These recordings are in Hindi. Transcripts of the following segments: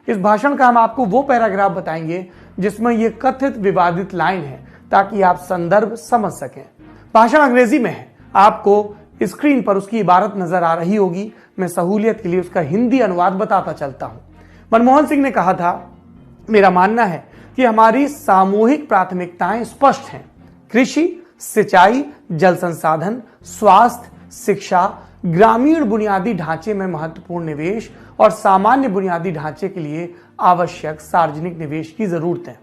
इस भाषण का हम आपको वो पैराग्राफ बताएंगे जिसमें ये कथित विवादित लाइन है, ताकि आप संदर्भ समझ सकें। भाषण अंग्रेजी में है, आपको स्क्रीन पर उसकी इबारत नजर आ रही होगी। मैं सहूलियत के लिए उसका हिंदी अनुवाद बताता चलता हूं। मनमोहन सिंह ने कहा था, मेरा मानना है कि हमारी सामूहिक प्राथमिकताएं स्पष्ट हैं। कृषि, सिंचाई, जल संसाधन, स्वास्थ्य, शिक्षा, ग्रामीण बुनियादी ढांचे में महत्वपूर्ण निवेश और सामान्य बुनियादी ढांचे के लिए आवश्यक सार्वजनिक निवेश की जरूरत है।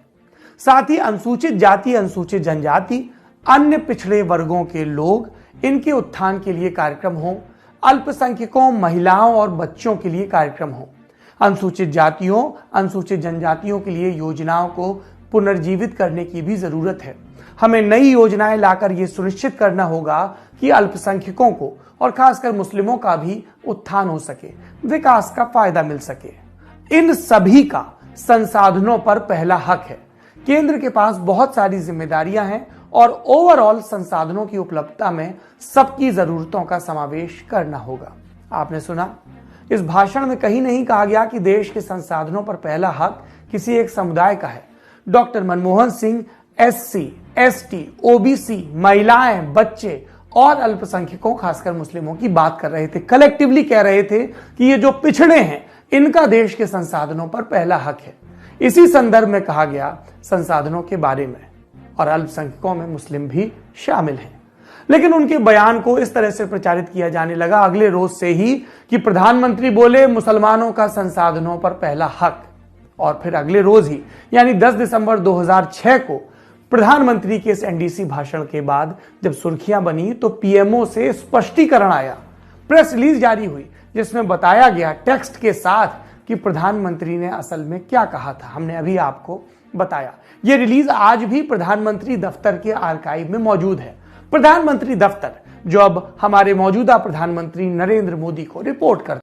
साथ ही अनुसूचित जाति, अनुसूचित जनजाति, अन्य पिछड़े वर्गों के लोग, इनके उत्थान के लिए कार्यक्रम हो। अल्पसंख्यकों, महिलाओं और बच्चों के लिए कार्यक्रम हो। अनुसूचित जातियों, अनुसूचित जनजातियों के लिए योजनाओं को पुनर्जीवित करने की भी जरूरत है। हमें नई योजनाएं लाकर यह सुनिश्चित करना होगा कि अल्पसंख्यकों को और खासकर मुस्लिमों का भी उत्थान हो सके, विकास का फायदा मिल सके। इन सभी का संसाधनों पर पहला हक है। केंद्र के पास बहुत सारी जिम्मेदारियां हैं और ओवरऑल संसाधनों की उपलब्धता में सबकी जरूरतों का समावेश करना होगा। आपने सुना, इस भाषण में कहीं नहीं कहा गया कि देश के संसाधनों पर पहला हक किसी एक समुदाय का है। Doctor Manmohan Singh SC, ST, OBC, महिलाएं, बच्चे और अल्पसंख्यकों, खासकर मुस्लिमों की बात कर रहे थे। कलेक्टिवली कह रहे थे कि ये जो पिछड़े हैं, इनका देश के संसाधनों पर पहला हक है। इसी संदर्भ में कहा गया संसाधनों के बारे में, और अल्पसंख्यकों में मुस्लिम भी शामिल हैं। लेकिन उनके बयान को इस तरह से प्रचारित किया जाने लगा अगले रोज से ही कि प्रधानमंत्री बोले मुसलमानों का संसाधनों पर पहला हक, और फिर अगले रोज ही यानी 10 दिसंबर 2006 को प्रधानमंत्री के इस एनडीसी भाषण के बाद जब सुर्खियां बनी तो पीएमओ से स्पष्टीकरण आया। प्रेस रिलीज जारी हुई जिसमें बताया गया टेक्स्ट के साथ कि प्रधानमंत्री ने असल में क्या कहा था। हमने अभी आपको बताया। यह रिलीज आज भी प्रधानमंत्री दफ्तर के आर्काइव में मौजूद है। प्रधानमंत्री दफ्तर जो अब हमारे मौजूदा प्रधानमंत्री नरेंद्र मोदी को रिपोर्ट करता है।